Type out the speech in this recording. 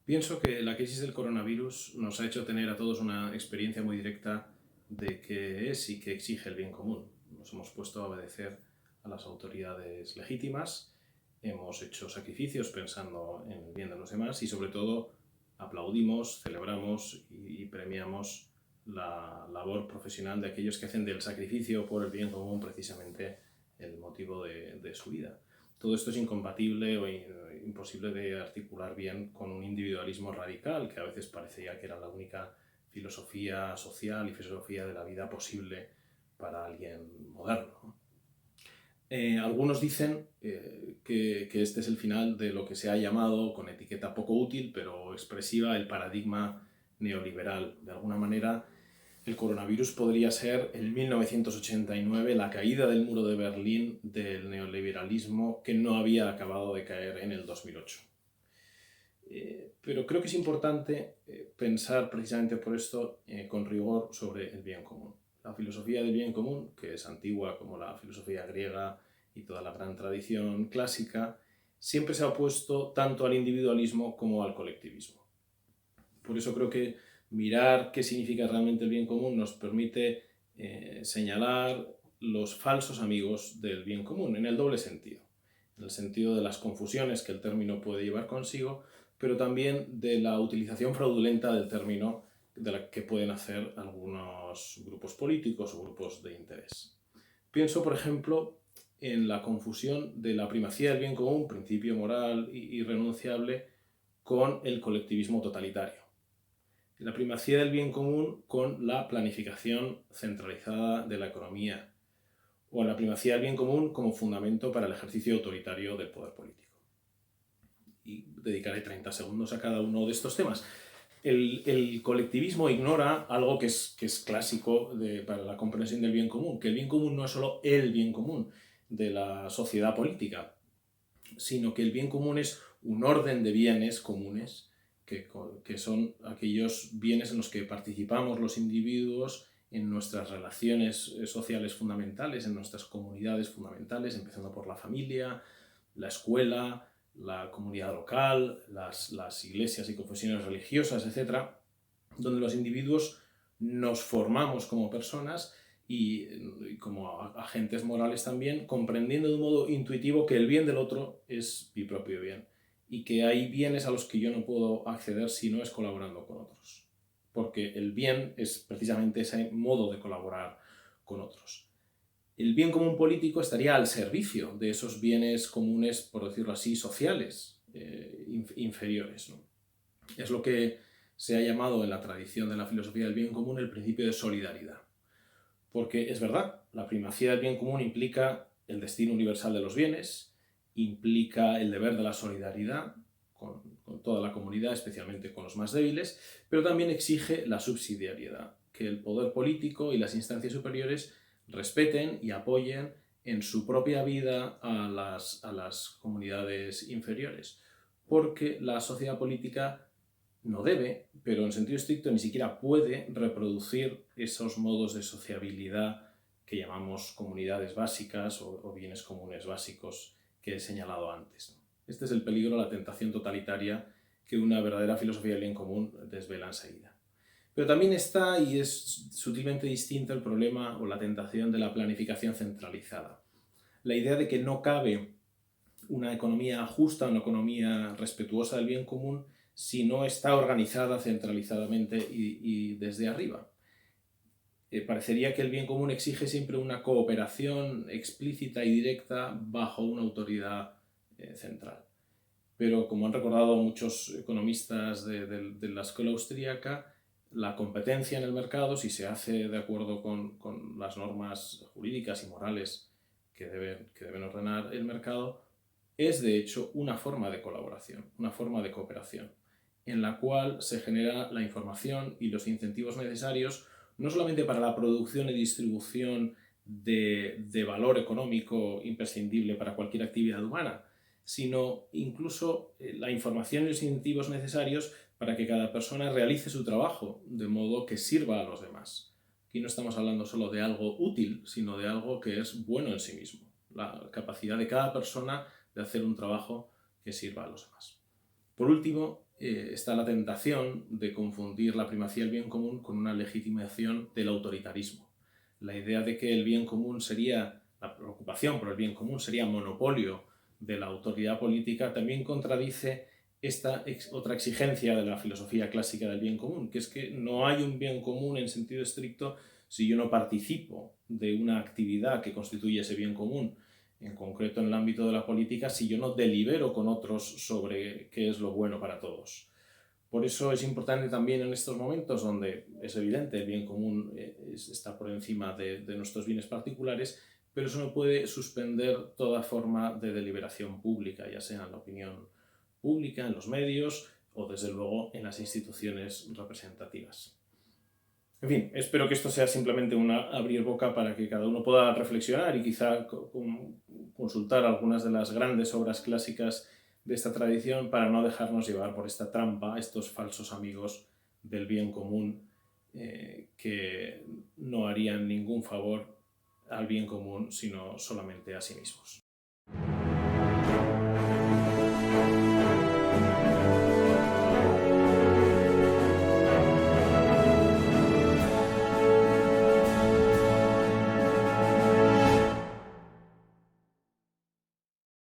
Pienso que la crisis del coronavirus nos ha hecho tener a todos una experiencia muy directa de qué es y qué exige el bien común. Nos hemos puesto a obedecer a las autoridades legítimas, hemos hecho sacrificios pensando en el bien de los demás y sobre todo aplaudimos, celebramos y premiamos la labor profesional de aquellos que hacen del sacrificio por el bien común precisamente el motivo de su vida. Todo esto es incompatible o imposible de articular bien con un individualismo radical que a veces parecía que era la única filosofía social y filosofía de la vida posible para alguien moderno. Algunos dicen que este es el final de lo que se ha llamado, con etiqueta poco útil pero expresiva, el paradigma neoliberal. De alguna manera, el coronavirus podría ser el 1989, la caída del muro de Berlín del neoliberalismo que no había acabado de caer en el 2008. Pero creo que es importante pensar precisamente por esto con rigor sobre el bien común. La filosofía del bien común, que es antigua como la filosofía griega y toda la gran tradición clásica, siempre se ha opuesto tanto al individualismo como al colectivismo. Por eso creo que mirar qué significa realmente el bien común nos permite señalar los falsos amigos del bien común, en el doble sentido. En el sentido de las confusiones que el término puede llevar consigo, pero también de la utilización fraudulenta del término de la que pueden hacer algunos grupos políticos o grupos de interés. Pienso, por ejemplo, en la confusión de la primacía del bien común, principio moral irrenunciable, con el colectivismo totalitario. La primacía del bien común con la planificación centralizada de la economía, o la primacía del bien común como fundamento para el ejercicio autoritario del poder político. Y dedicaré 30 segundos a cada uno de estos temas. El colectivismo ignora algo que es clásico para la comprensión del bien común, que el bien común no es solo el bien común de la sociedad política, sino que el bien común es un orden de bienes comunes que son aquellos bienes en los que participamos los individuos en nuestras relaciones sociales fundamentales, en nuestras comunidades fundamentales, empezando por la familia, la escuela, la comunidad local, las iglesias y confesiones religiosas, etc., donde los individuos nos formamos como personas y como agentes morales también, comprendiendo de un modo intuitivo que el bien del otro es mi propio bien y que hay bienes a los que yo no puedo acceder si no es colaborando con otros. Porque el bien es precisamente ese modo de colaborar con otros. El bien común político estaría al servicio de esos bienes comunes, por decirlo así, sociales, inferiores, ¿no? Es lo que se ha llamado en la tradición de la filosofía del bien común el principio de solidaridad. Porque es verdad, la primacía del bien común implica el destino universal de los bienes, implica el deber de la solidaridad con toda la comunidad, especialmente con los más débiles, pero también exige la subsidiariedad, que el poder político y las instancias superiores respeten y apoyen en su propia vida a las comunidades inferiores, porque la sociedad política no debe, pero en sentido estricto ni siquiera puede reproducir esos modos de sociabilidad que llamamos comunidades básicas o bienes comunes básicos que he señalado antes. Este es el peligro, la tentación totalitaria que una verdadera filosofía del bien común desvela enseguida. Pero también está, y es sutilmente distinto, el problema o la tentación de la planificación centralizada. La idea de que no cabe una economía justa, una economía respetuosa del bien común, si no está organizada centralizadamente y desde arriba. Parecería que el bien común exige siempre una cooperación explícita y directa bajo una autoridad central. Pero como han recordado muchos economistas de la escuela austríaca, la competencia en el mercado, si se hace de acuerdo con las normas jurídicas y morales que deben ordenar el mercado, es de hecho una forma de colaboración, una forma de cooperación, en la cual se genera la información y los incentivos necesarios no solamente para la producción y distribución de valor económico imprescindible para cualquier actividad humana, sino incluso la información y los incentivos necesarios para que cada persona realice su trabajo de modo que sirva a los demás. Aquí no estamos hablando solo de algo útil, sino de algo que es bueno en sí mismo. La capacidad de cada persona de hacer un trabajo que sirva a los demás. Por último, está la tentación de confundir la primacía del bien común con una legitimación del autoritarismo. La idea de que el bien común sería, la preocupación por el bien común sería monopolio de la autoridad política, también contradice esta otra exigencia de la filosofía clásica del bien común, que es que no hay un bien común en sentido estricto si yo no participo de una actividad que constituye ese bien común, en concreto en el ámbito de la política, si yo no delibero con otros sobre qué es lo bueno para todos. Por eso es importante también en estos momentos donde es evidente el bien común está por encima de nuestros bienes particulares, pero eso no puede suspender toda forma de deliberación pública, ya sea en la opinión pública, en los medios o desde luego en las instituciones representativas. En fin, espero que esto sea simplemente una abrir boca para que cada uno pueda reflexionar y quizá consultar algunas de las grandes obras clásicas de esta tradición para no dejarnos llevar por esta trampa, estos falsos amigos del bien común que no harían ningún favor al bien común, sino solamente a sí mismos.